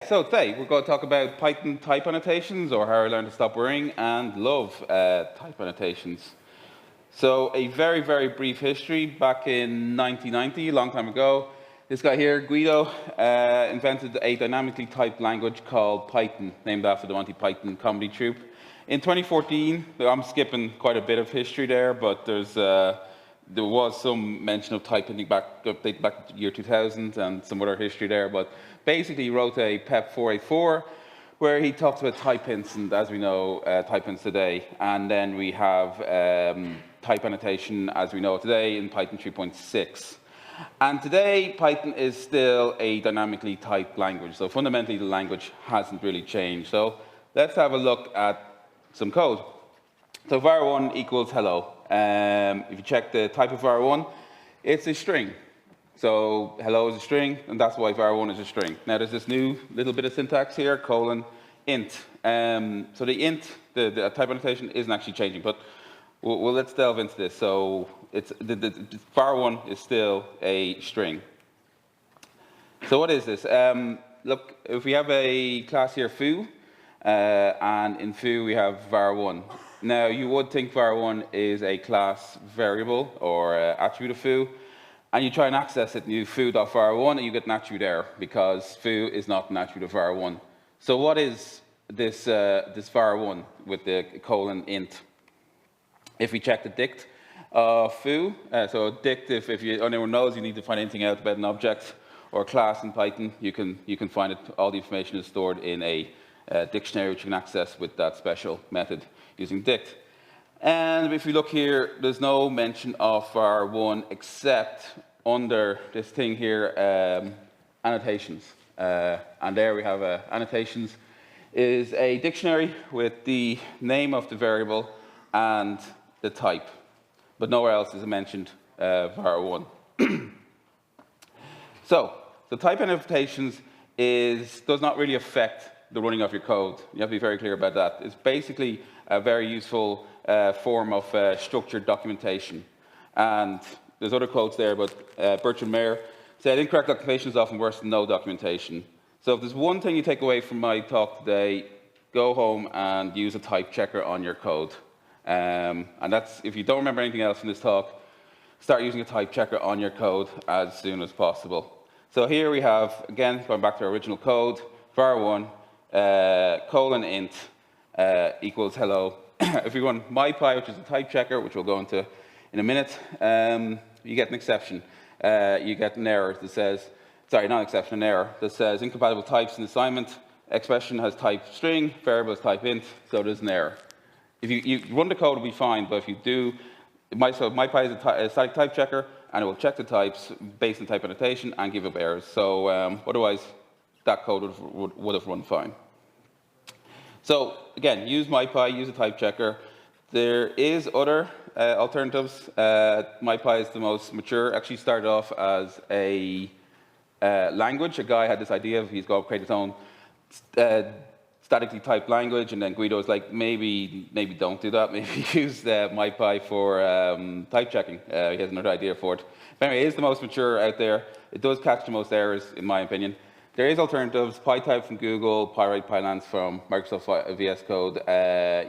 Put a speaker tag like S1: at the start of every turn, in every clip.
S1: So today we're going to talk about Python type annotations, or how I learned to stop worrying and love type annotations. So a very, very brief history. Back in 1990, a long time ago, this guy here, Guido, invented a dynamically typed language called Python, named after the Monty Python comedy troupe. In 2014, I'm skipping quite a bit of history there, but there was some mention of type printing back to the year 2000 and some other history there, but basically he wrote a PEP 484 where he talks about type hints, and as we know, type hints today. And then we have type annotation as we know it today in Python 3.6. And today, Python is still a dynamically typed language, so fundamentally the language hasn't really changed. So let's have a look at some code. So var1 equals hello. If you check the type of var1, it's a string. So hello is a string, and that's why var1 is a string. Now there's this new little bit of syntax here, colon, int. So the int, the type annotation isn't actually changing, but let's delve into this. So the var1 is still a string. So what is this? Look, if we have a class here, foo, and in foo we have var1. Now, you would think var1 is a class variable or attribute of foo, and you try and access it, and you foo.var1, and you get an attribute error, because foo is not an attribute of var1. So what is this var1 with the colon int? If we check the dict of foo, so dict, if anyone knows you need to find anything out about an object or a class in Python, you can find it. All the information is stored in a dictionary, which you can access with that special method using dict. And if we look here, there's no mention of var1 except under this thing here, annotations. And there we have annotations is a dictionary with the name of the variable and the type, but nowhere else is it mentioned var1. So the type annotations does not really affect the running of your code. You have to be very clear about that. It's basically a very useful form of structured documentation. And there's other quotes there, but Bertrand Meyer said, incorrect documentation is often worse than no documentation. So if there's one thing you take away from my talk today, go home and use a type checker on your code. And that's, if you don't remember anything else from this talk, start using a type checker on your code as soon as possible. So here we have, again, going back to our original code, var1, colon int equals hello. If we run mypy, which is a type checker, which we'll go into in a minute, you get an exception. You get an error that says, sorry, not an exception, an error that says incompatible types in assignment, expression has type string, variable has type int, so there's an error. If you run the code, it'll be fine, but if you do, so mypy is a static type checker, and it will check the types based on type annotation and give up errors. So otherwise, that code would have run fine. So again, use mypy, use a type checker. There is other alternatives. MyPy is the most mature. Actually started off as a language. A guy had this idea of he's going to create his own statically typed language, and then Guido was like, maybe don't do that. Maybe use MyPy for type checking. He has another idea for it. But anyway, it is the most mature out there. It does catch the most errors, in my opinion. There is alternatives, PyType from Google, Pyrite, Pylance from Microsoft VS Code.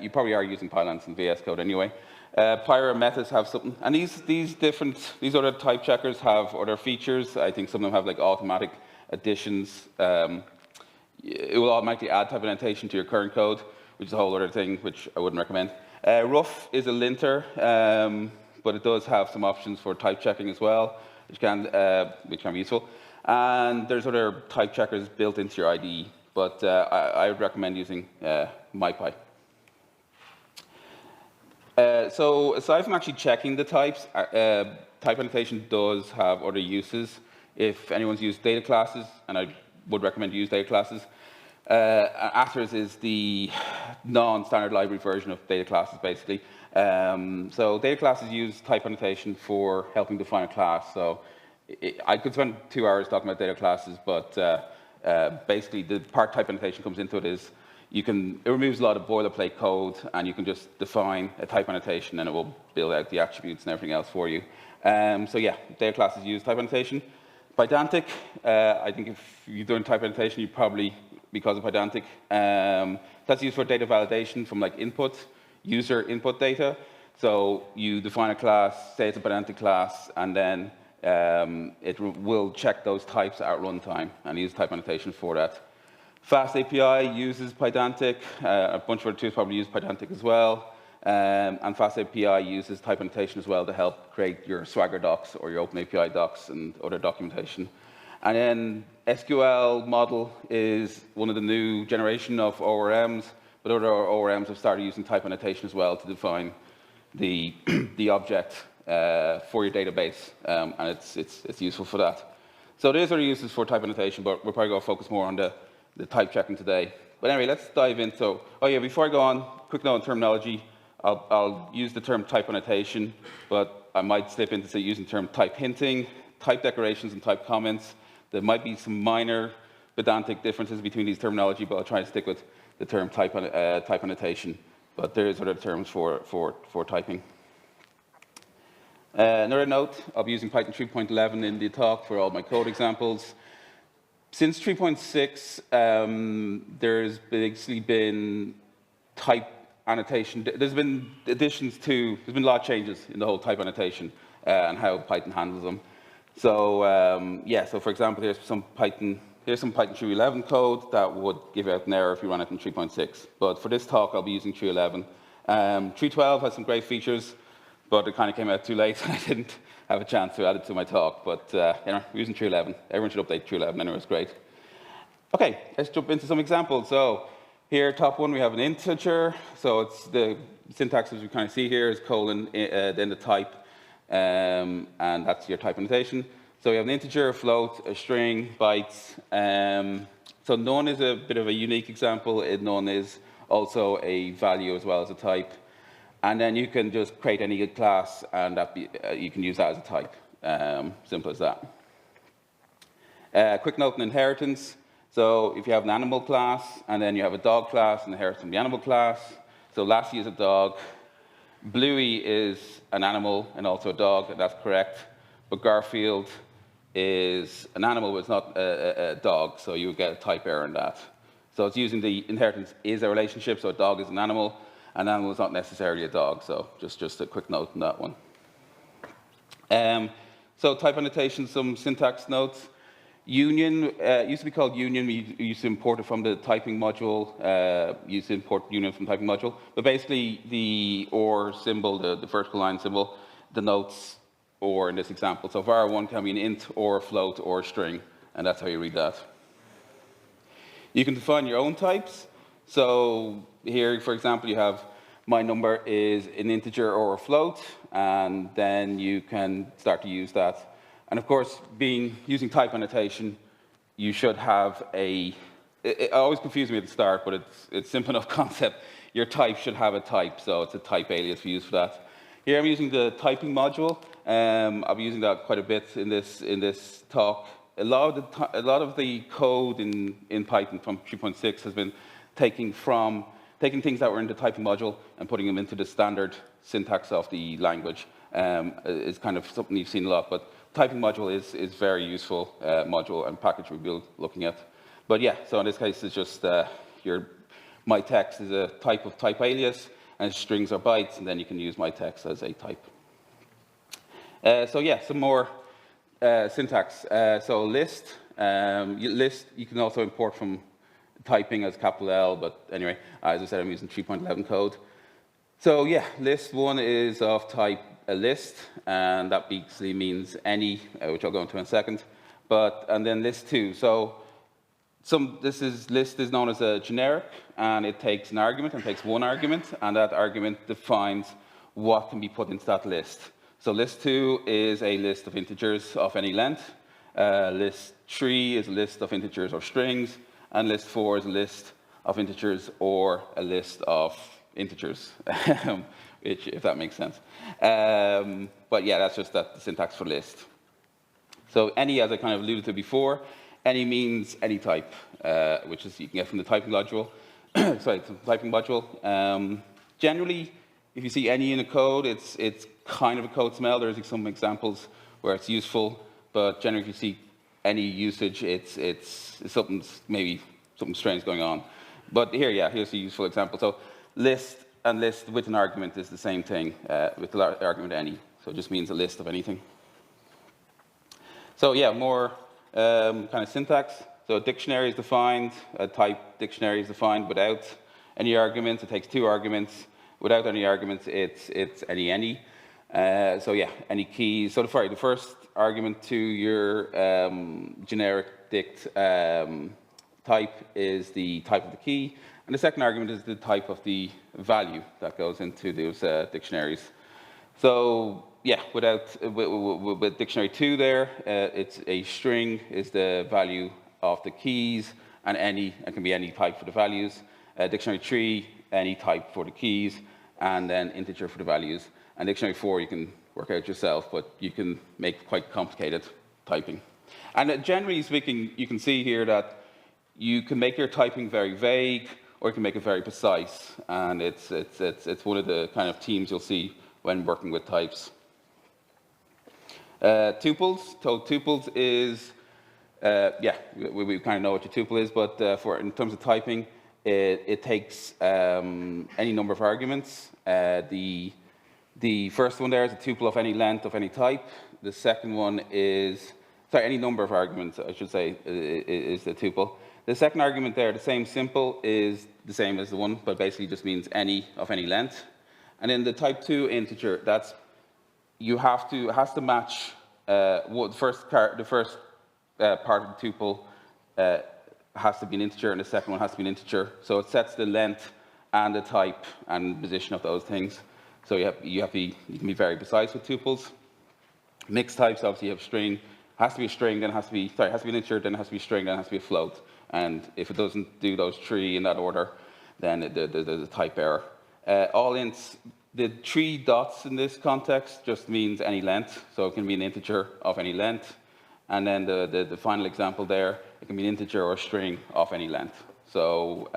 S1: You probably are using Pylance and VS Code anyway. Pyra methods have something, and these other type checkers have other features. I think some of them have like automatic additions. It will automatically add type annotation to your current code, which is a whole other thing, which I wouldn't recommend. Rough is a linter, but it does have some options for type checking as well, which can be useful. And there's other type checkers built into your IDE, but I would recommend using mypy. So aside from actually checking the types, type annotation does have other uses. If anyone's used data classes, and I would recommend you use data classes, Athers is the non-standard library version of data classes, basically. So data classes use type annotation for helping define a class. So I could spend 2 hours talking about data classes, but basically the part type annotation comes into it is it removes a lot of boilerplate code, and you can just define a type annotation, and it will build out the attributes and everything else for you. So yeah, data classes use type annotation. Pydantic, I think if you're doing type annotation, you probably because of Pydantic. That's used for data validation from like user input data. So you define a class, say it's a Pydantic class, and then it will check those types at runtime and use type annotation for that. Fast API uses Pydantic. A bunch of other tools probably use Pydantic as well. And Fast API uses type annotation as well to help create your Swagger docs or your OpenAPI docs and other documentation. And then SQL model is one of the new generation of ORMs, but other ORMs have started using type annotation as well to define the object for your database, and it's useful for that. So there's other uses for type annotation, but we're probably going to focus more on the type checking today. But anyway, let's dive in. So, oh yeah, before I go on, quick note on terminology. I'll use the term type annotation, but I might slip into using the term type hinting, type declarations, and type comments. There might be some minor pedantic differences between these terminology, but I'll try to stick with the term type annotation. But there is other terms for typing. Another note, I'll be using Python 3.11 in the talk for all my code examples. Since 3.6, there's basically been type annotation. There's been there's been a lot of changes in the whole type annotation and how Python handles them. So yeah, so for example, here's some Python 3.11 code that would give out an error if you run it in 3.6. But for this talk, I'll be using 3.11. 3.12 has some great features, but it kind of came out too late, and I didn't have a chance to add it to my talk. But you know, we're using 3.11. Everyone should update 3.11. Anyway, it's great. Okay, let's jump into some examples. So here, top one, we have an integer. So it's the syntax as we kind of see here is colon, then the type, and that's your type annotation. So we have an integer, a float, a string, bytes. So none is a bit of a unique example. None is also a value as well as a type. And then you can just create any class, and you can use that as a type. Simple as that. Quick note on inheritance. So if you have an animal class, and then you have a dog class, inherits from the animal class. So Lassie is a dog. Bluey is an animal and also a dog, and that's correct. But Garfield is an animal, but it's not a dog, so you would get a type error in that. So it's using the inheritance is a relationship, so a dog is an animal is not necessarily a dog, so just a quick note on that one. So type annotation, some syntax notes. Union, used to be called union, we used to import it from the typing module, used to import union from the typing module, but basically the OR symbol, the vertical line symbol, denotes OR in this example. So var1 can be an int or a float or a string, and that's how you read that. You can define your own types. So here, for example, you have my number is an integer or a float, and then you can start to use that. And of course, using type annotation, you should have it always confuses me at the start, but it's simple enough concept. Your type should have a type, so it's a type alias we use for that. Here I'm using the typing module. I'll be using that quite a bit in this talk. A lot of the code in Python from 3.6 has been taking things that were in the typing module and putting them into the standard syntax of the language. Is kind of something you've seen a lot, but typing module is very useful module and package we'll be looking at. But yeah, so in this case, it's just your myText is a type of type alias, and strings are bytes, and then you can use myText as a type. So yeah, some more syntax. So list, you can also import from typing as capital L, but anyway, as I said, I'm using 3.11 code. So yeah, list one is of type a list, and that basically means any, which I'll go into in a second. And then list two. So list is known as a generic, and it takes an argument and takes one argument, and that argument defines what can be put into that list. So list two is a list of integers of any length. List three is a list of integers or strings, and list four is a list of integers or a list of integers, if that makes sense. But yeah, that's just the syntax for list. So any, as I kind of alluded to before, any means any type, which is you can get from the typing module. Typing module. Generally, if you see any in a code, it's kind of a code smell. There's some examples where it's useful, but generally, if you see any usage, it's something maybe something strange going on. But here, yeah, here's a useful example. So list and list with an argument is the same thing with the argument any. So it just means a list of anything. So yeah, more kind of syntax. So a dictionary is defined, a type dictionary is defined without any arguments. It takes 2 arguments. Without any arguments, it's any. So yeah, any keys. So the first argument to your generic dict type is the type of the key, and the second argument is the type of the value that goes into those dictionaries. So yeah, with dictionary 2 there, it's a string is the value of the keys, and it can be any type for the values. Dictionary 3, any type for the keys, and then integer for the values. And dictionary 4, you can work out yourself, but you can make quite complicated typing. And generally speaking, you can see here that you can make your typing very vague, or you can make it very precise. And it's one of the kind of themes you'll see when working with types. Tuples. So tuples is, yeah, we kind of know what your tuple is, but in terms of typing, it takes any number of arguments. The first one there is a tuple of any length of any type. The second one is, sorry, any number of arguments, I should say, is the tuple. The second argument there, the same symbol, is the same as the one, but basically just means any of any length. And then the type 2 integer, that's it has to match the first part of the tuple has to be an integer, and the second one has to be an integer. So it sets the length and the type and position of those things. So you can be very precise with tuples. Mixed types, obviously, you have string. Has to be a string, then it has to be an integer, then it has to be a string, then it has to be a float. And if it doesn't do those 3 in that order, then there's a type error. All ints, the 3 dots in this context just means any length, so it can be an integer of any length. And then the final example there, it can be an integer or a string of any length. So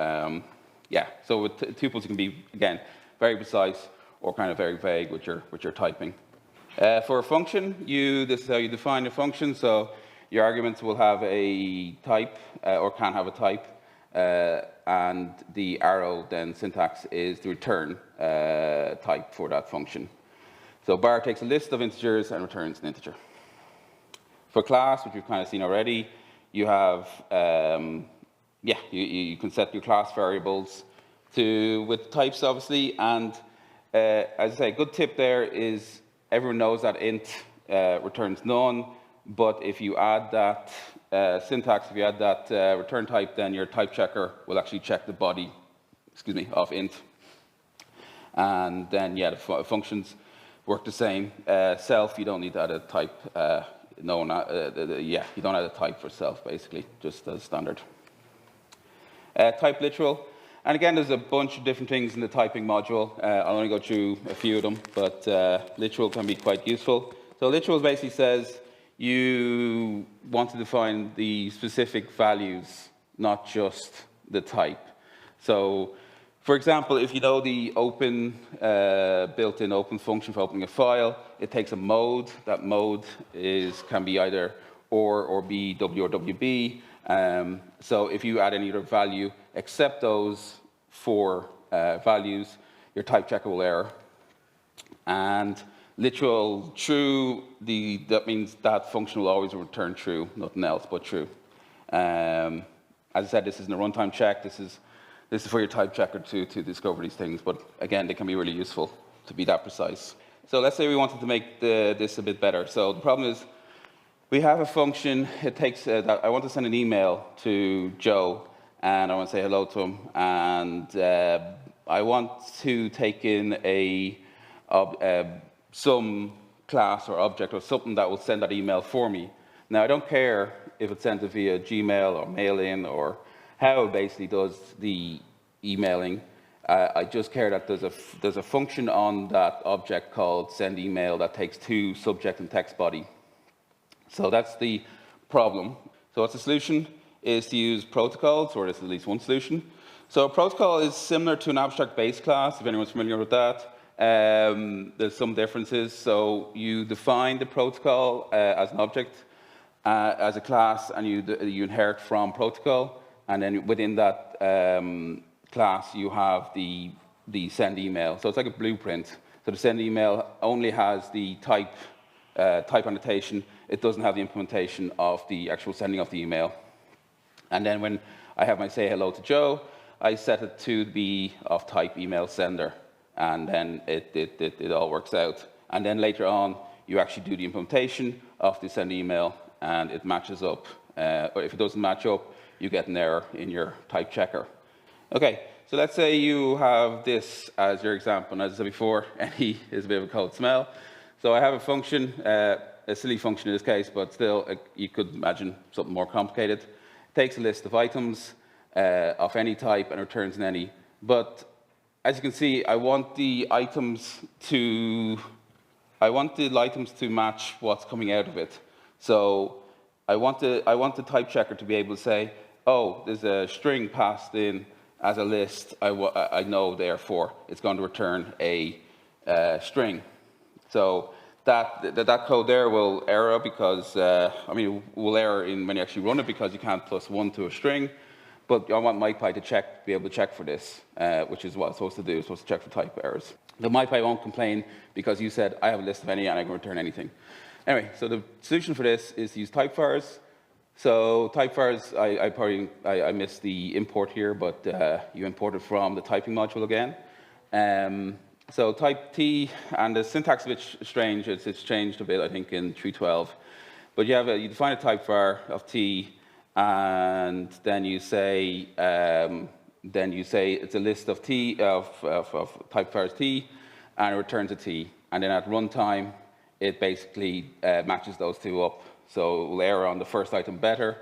S1: yeah, so with tuples you can be, again, very precise or kind of very vague with your typing. For a function, this is how you define a function. So your arguments will have a type or can have a type. And the arrow then syntax is the return type for that function. So bar takes a list of integers and returns an integer. For class, which we've kind of seen already, you have, yeah, you can set your class variables with types, obviously. And as I say, a good tip there is everyone knows that int returns none, but if you add that syntax, if you add that return type, then your type checker will actually check the body, of int. And then, yeah, the functions work the same. Self, you don't need to add a type. Yeah, you don't add a type for self, basically, just as standard. Type literal. And again, there's a bunch of different things in the typing module. I'll only go through a few of them, but literal can be quite useful. So literal basically says you want to define the specific values, not just the type. So, for example, if you know the open, built-in open function for opening a file, it takes a mode. That mode can be either or B, W, or WB. So if you add any other value except those 4 values, your type checker will error. And literal true, that means that function will always return true, nothing else but true. As I said, this isn't a runtime check. This is for your type checker to discover these things. But again, they can be really useful to be that precise. So let's say we wanted to make this a bit better. So the problem is we have a function. It takes that I want to send an email to Joe, and I want to say hello to him, and I want to take in some class or object or something that will send that email for me. Now, I don't care if it's sent via Gmail or mail-in or how it basically does the emailing. I just care that there's a function on that object called send email that takes 2 subject and text body. So that's the problem. So what's the solution? Is to use protocols, or there's at least one solution. So a protocol is similar to an abstract base class, if anyone's familiar with that. There's some differences. So you define the protocol as an object, as a class, and you inherit from protocol. and then within that class you have the send email. So it's like a blueprint. So the send email only has the type annotation. It doesn't have the implementation of the actual sending of the email. And then when I have my say hello to Joe, I set it to be of type email sender, and then it all works out. And then later on, you actually do the implementation of the send email, and it matches up. Or if it doesn't match up, you get an error in your type checker. Okay, so let's say you have this as your example. And as I said before, any is a bit of a code smell. So I have a function, a silly function in this case, but still, you could imagine something more complicated. It takes a list of items of any type and returns an any. But as you can see, I want the items to match what's coming out of it. So I want the type checker to be able to say, oh, there's a string passed in as a list. I know, therefore, it's going to return a string. So that code there will error because, will error when you actually run it because you can't plus 1 to a string. But I want mypy to be able to check for this, which is what it's supposed to do. It's supposed to check for type errors. The mypy won't complain because you said, I have a list of any and I can return anything. Anyway, so the solution for this is to use typefires. So typefires, I missed the import here, but you import it from the typing module again. So type T, and the syntax is a bit strange. It's changed a bit, I think, in 3.12. But you define a typefire of T, and then you say it's a list of T of typefires T, and it returns a T. And then at runtime, it basically matches those two up. So it will error on the first item better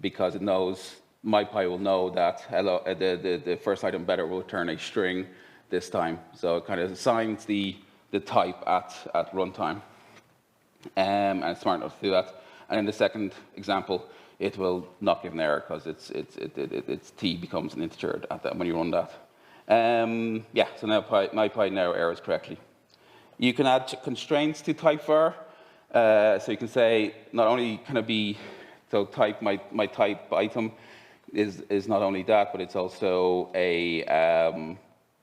S1: because it knows, mypy will know that the first item better will return a string this time. So it kind of assigns the type at runtime. And it's smart enough to do that. And in the second example, it will not give an error because its T becomes an integer when you run that. So now mypy now errors correctly. You can add constraints to typefire. So you can say, not only can it be, so type, my type item is not only that, but it's also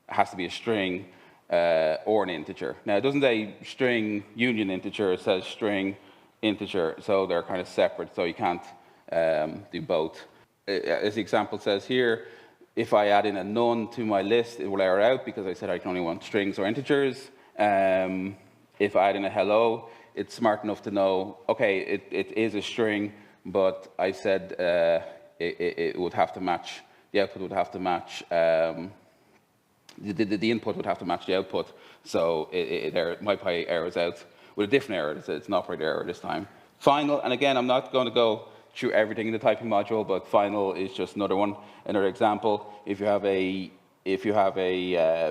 S1: has to be a string or an integer. Now, it doesn't say string union integer, it says string integer, so they're kind of separate, so you can't do both. As the example says here, if I add in a none to my list, it will error out because I said I can only want strings or integers. If I add in a hello, it's smart enough to know, okay, it is a string, but I said it would have to match, the output would have to match, the input would have to match the output, so mypy errors out with a different error. It's an operator error this time. Final, and again, I'm not going to go through everything in the typing module, but final is just another example. If you have a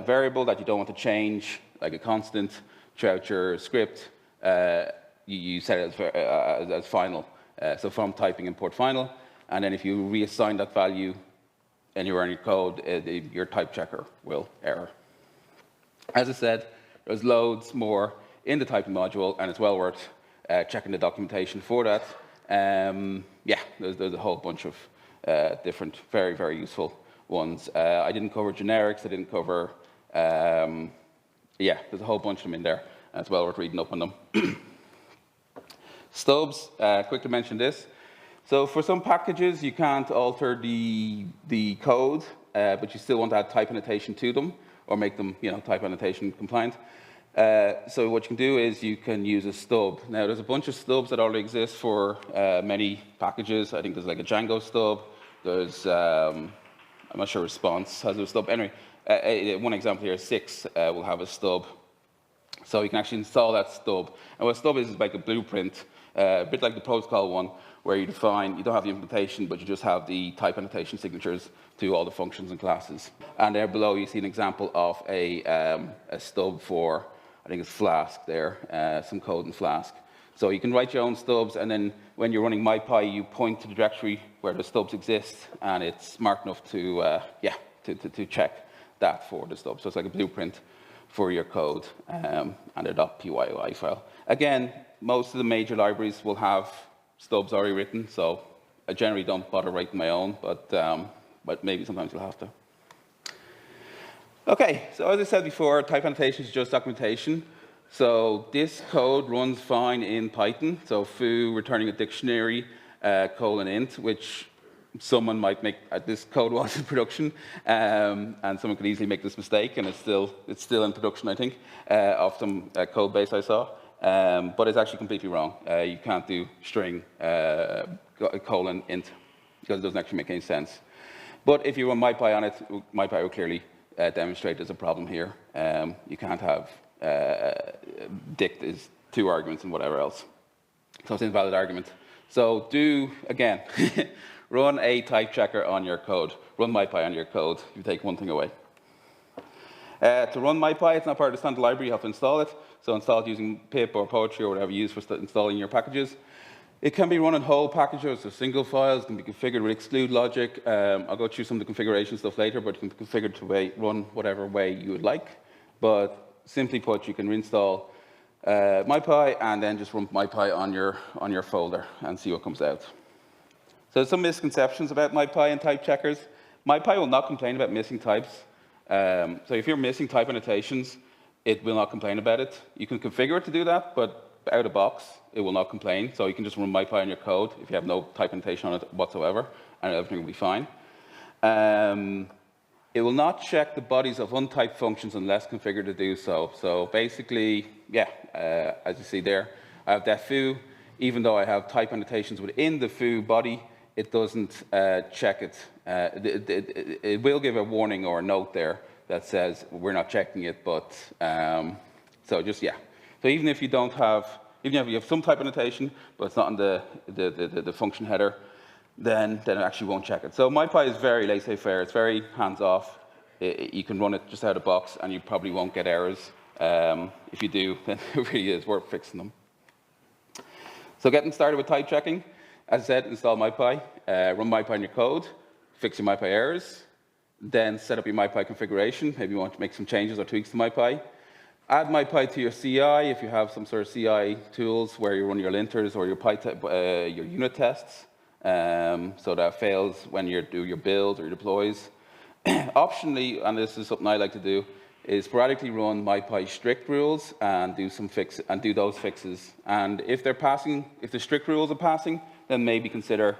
S1: variable that you don't want to change, like a constant, throughout your script, you set it as final. So from typing import final, and then if you reassign that value anywhere in your code, your type checker will error. As I said, there's loads more in the typing module, and it's well worth checking the documentation for that. There's a whole bunch of different, very, very useful ones. I didn't cover generics. I didn't cover, there's a whole bunch of them in there, and it's well worth reading up on them. Stubs, quick to mention this. So for some packages, you can't alter the code, but you still want to add type annotation to them, or make them, type annotation compliant. So what you can do is you can use a stub. Now, there's a bunch of stubs that already exist for many packages. I think there's like a Django stub. There's, I'm not sure Response has a stub. Anyway, one example here, 6 will have a stub. So you can actually install that stub. And what a stub is like a blueprint, a bit like the protocol one, where you don't have the implementation, but you just have the type annotation signatures to all the functions and classes. And there below, you see an example of a stub for, I think it's Flask there, some code in Flask. So you can write your own stubs, and then when you're running mypy, you point to the directory where the stubs exist, and it's smart enough to check that for the stub. So it's like a blueprint for your code and a .py file. Again, most of the major libraries will have stubs already written, so I generally don't bother writing my own, but maybe sometimes you'll have to. Okay, so as I said before, type annotation is just documentation. So this code runs fine in Python. So foo returning a dictionary, :int, which someone might make, this code was in production, and someone could easily make this mistake, and it's still in production, I think, of some code base I saw. But it's actually completely wrong. You can't do string :int because it doesn't actually make any sense. But if you run mypy on it, mypy will clearly demonstrate there's a problem here. You can't have dict is 2 arguments and whatever else. So it's an invalid argument. So do, again, run a type checker on your code. Run mypy on your code. You take one thing away. To run mypy, it's not part of the standard library. You have to install it. So install it using pip or poetry or whatever you use for installing your packages. It can be run in whole packages or single files. It can be configured with exclude logic. I'll go through some of the configuration stuff later, but you can configure to run whatever way you would like. But simply put, you can reinstall mypy and then just run mypy on your folder and see what comes out. So some misconceptions about mypy and type checkers. MyPy will not complain about missing types. So if you're missing type annotations, it will not complain about it. You can configure it to do that, but out of box, it will not complain. So you can just run mypy on your code if you have no type annotation on it whatsoever, and everything will be fine. It will not check the bodies of untyped functions unless configured to do so. So basically, yeah, as you see there, I have def foo. Even though I have type annotations within the foo body, it doesn't check it. It will give a warning or a note there that says we're not checking it, but so just, yeah. So even if you don't have, even if you have some type annotation, but it's not in the function header, then it actually won't check it. So mypy is very laissez-faire. It's very hands-off. You can run it just out of the box, and you probably won't get errors. If you do, then it really is worth fixing them. So getting started with type checking, as I said, install mypy, run mypy in your code, fix your mypy errors, then set up your mypy configuration. Maybe you want to make some changes or tweaks to mypy. Add mypy to your CI if you have some sort of CI tools where you run your linters or your unit tests, so that fails when you do your builds or your deploys. Optionally, and this is something I like to do, is sporadically run mypy strict rules and do those fixes. And if they're passing, if the strict rules are passing, then maybe consider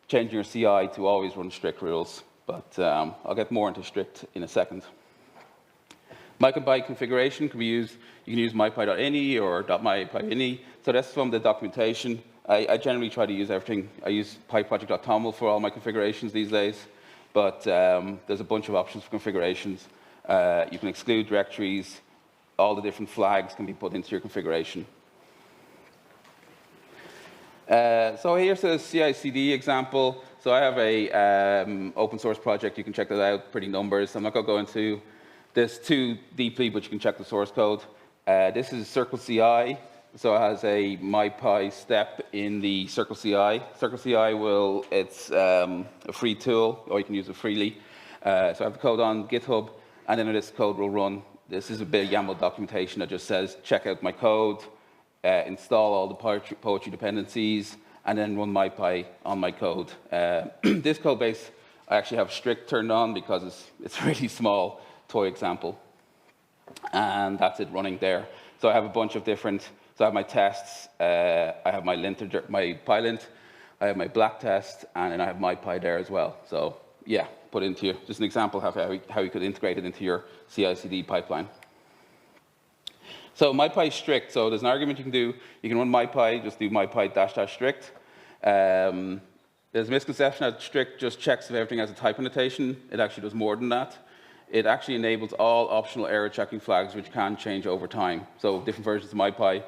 S1: changing your CI to always run strict rules. But I'll get more into strict in a second. MyPy configuration can be used. You can use mypy.ini or .mypy.ini. So that's from the documentation. I generally try to use everything. I use pyproject.toml for all my configurations these days. But there's a bunch of options for configurations. You can exclude directories. All the different flags can be put into your configuration. So here's a CI/CD example. So I have a open source project. You can check that out. Pretty numbers. I'm not going to go into this too deeply, but you can check the source code. This is Circle CI. So it has a mypy step in the Circle CI. Circle CI it's a free tool, or you can use it freely. So I have the code on GitHub, and then this code will run. This is a bit of YAML documentation that just says, check out my code, install all the poetry dependencies, and then run mypy on my code. This code base, I actually have strict turned on because it's a really small toy example. And that's it running there. So I have a bunch of different, so I have my tests, I have my linter, my pylint, I have my black test, and then I have mypy there as well. So yeah, put into just an example of how you could integrate it into your CI/CD pipeline. So mypy strict, so there's an argument you can do. You can run mypy, just do mypy -- strict. There's a misconception that strict just checks if everything has a type annotation. It actually does more than that. It actually enables all optional error checking flags, which can change over time. So different versions of mypy,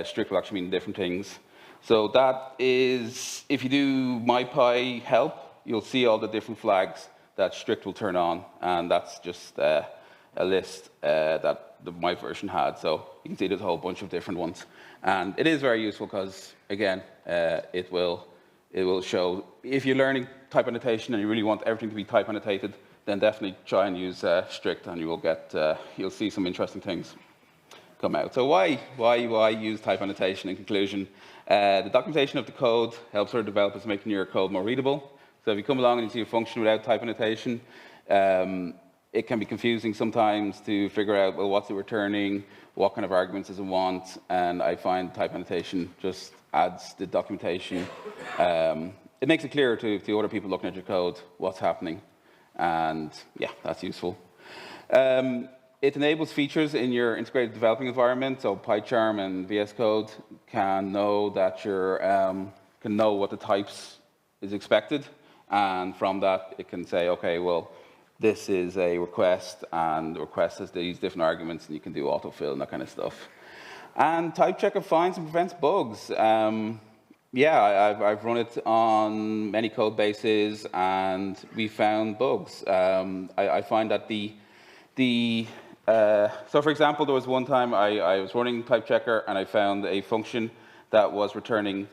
S1: strict will actually mean different things. So that is, if you do mypy help, you'll see all the different flags that strict will turn on, and that's just a list that my version had. So you can see there's a whole bunch of different ones, and it is very useful because, again, it will show if you're learning type annotation and you really want everything to be type annotated, then definitely try and use strict, and you will get you'll see some interesting things come out. So why use type annotation in conclusion? The documentation of the code helps other developers making your code more readable. So if you come along and you see a function without type annotation, it can be confusing sometimes to figure out, well, what's it returning, what kind of arguments does it want, and I find type annotation just adds the documentation. It makes it clearer to other people looking at your code what's happening, and yeah, that's useful. It enables features in your integrated developing environment, so PyCharm and VS Code can know that can know what the types is expected, and from that it can say, okay, well, this is a request, and the request has these different arguments, and you can do autofill and that kind of stuff. And type checker finds and prevents bugs. Yeah, I've run it on many code bases, and we found bugs. I find that so for example, there was one time I was running type checker, and I found a function that was returning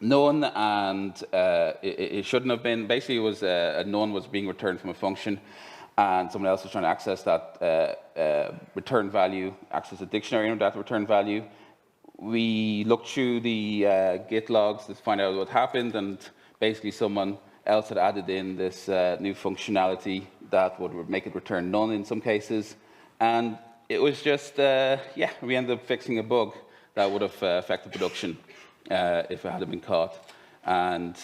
S1: none, and it shouldn't have been. Basically, it was a none was being returned from a function, and someone else was trying to access that return value, access a dictionary under that return value. We looked through the Git logs to find out what happened, and basically someone else had added in this new functionality that would make it return none in some cases, and it was just, yeah, we ended up fixing a bug that would have affected production if it hadn't been caught. And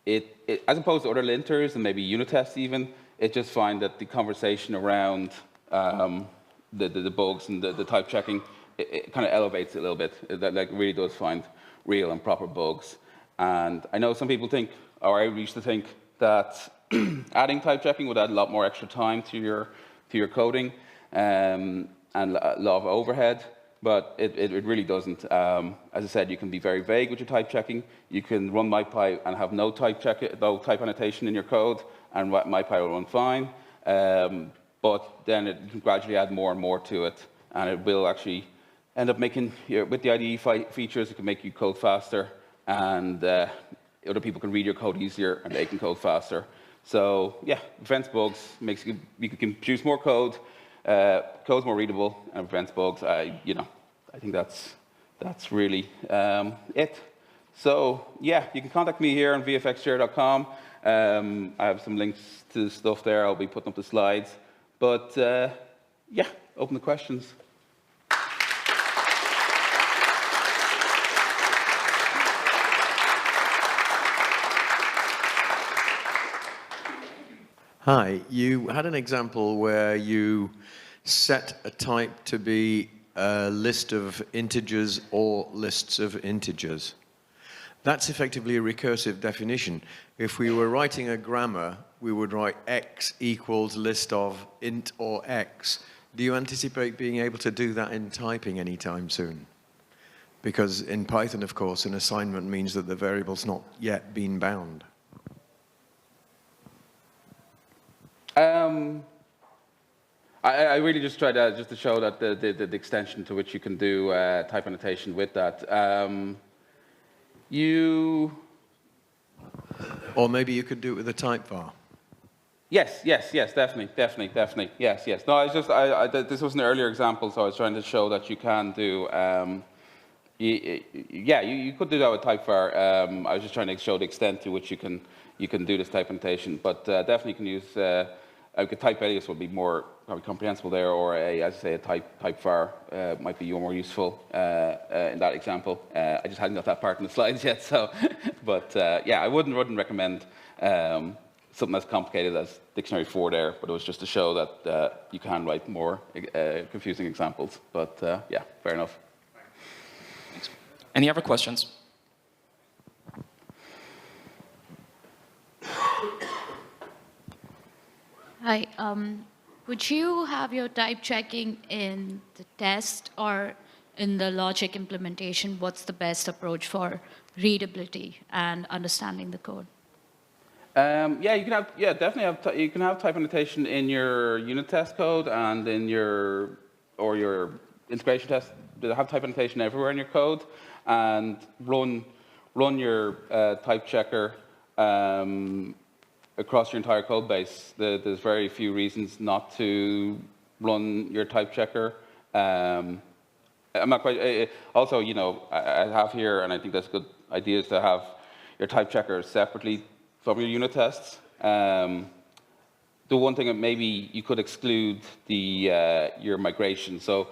S1: it, as opposed to other linters and maybe unit tests even, it just find that the conversation around the bugs and the type checking, it kind of elevates it a little bit. That like really does find real and proper bugs. And I know some people think, or I used to think, that adding type checking would add a lot more extra time to your coding and a lot of overhead. But it really doesn't. As I said, you can be very vague with your type checking. You can run mypy and have no type annotation in your code, and mypy will run fine. But then you can gradually add more and more to it, and it will actually end up making, with the IDE features, it can make you code faster, and other people can read your code easier, and they can code faster. So yeah, prevents bugs, makes you can produce more code. Code's more readable and prevents bugs. I think that's really it. So yeah, you can contact me here on vfxgerard.com. I have some links to the stuff there. I'll be putting up the slides. But yeah, open the questions.
S2: Hi, you had an example where you set a type to be a list of integers or lists of integers. That's effectively a recursive definition. If we were writing a grammar, we would write x equals list of int or x. Do you anticipate being able to do that in typing anytime soon? Because in Python, of course, an assignment means that the variable's not yet been bound.
S1: I really just tried just to show that the extension to which you can do type annotation with that.
S2: Or maybe you could do it with a type var.
S1: Yes, definitely. Yes. No, this was an earlier example, so I was trying to show that you can do. You could do that with type var. I was just trying to show the extent to which you can do this type annotation, but definitely you can use. A type alias would be more probably comprehensible there, or as I say, a type var might be more useful in that example. I just hadn't got that part in the slides yet, so. But yeah, I wouldn't recommend something as complicated as dictionary 4 there, but it was just to show that you can write more confusing examples. But yeah, fair enough.
S3: Thanks. Any other questions?
S4: Hi. Would you have your type checking in the test or in the logic implementation? What's the best approach for readability and understanding the code?
S1: Yeah, you can have. Yeah, definitely you can have type annotation in your unit test code and in your integration test. Have type annotation everywhere in your code, and run your type checker. Across your entire code base. There's very few reasons not to run your type checker I'm not quite. Also, you know, I have here, and I think that's a good idea, is to have your type checker separately from your unit tests. The one thing that maybe you could exclude your migration. So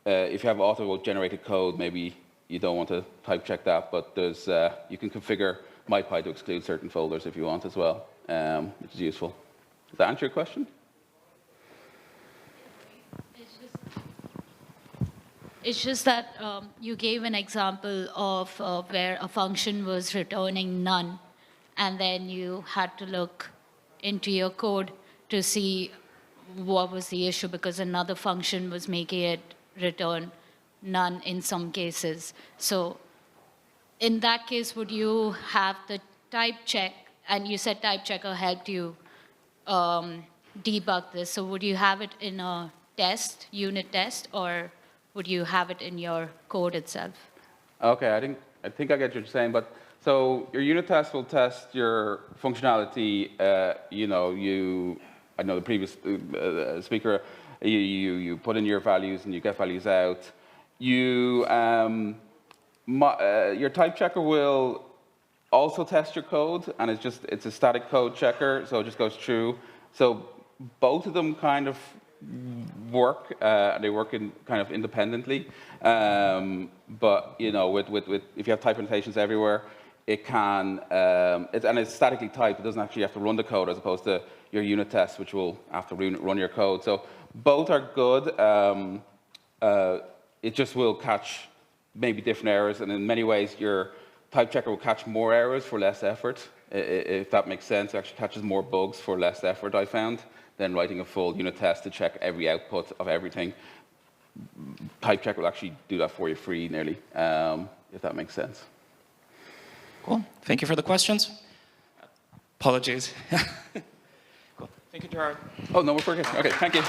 S1: if you have auto-generated code, maybe you don't want to type check that, but there's you can configure mypy to exclude certain folders if you want as well, which is useful. Does that answer your question?
S4: It's just that you gave an example of where a function was returning none, and then you had to look into your code to see what was the issue, because another function was making it return none in some cases. So in that case, would you have the type check, and you said type checker helped you debug this, so would you have it in a test, unit test, or would you have it in your code itself?
S1: Okay, I think I get what you're saying, but so your unit test will test your functionality. You know, I know the previous speaker, you put in your values and you get values out. Your type checker will also test your code, and it's a static code checker, so it just goes through. So both of them kind of work. They work in kind of independently. But you know, with if you have type annotations everywhere, it can and it's statically typed. It doesn't actually have to run the code, as opposed to your unit test, which will have to run your code. So both are good. It just will catch maybe different errors, and in many ways, your type checker will catch more errors for less effort. If that makes sense, it actually catches more bugs for less effort, I found, than writing a full unit test to check every output of everything. Type checker will actually do that for you free, nearly, if that makes sense.
S3: Cool. Thank you for the questions. Apologies. Cool. Thank you, Gerard.
S1: Oh, no, we're working. Okay, thank you.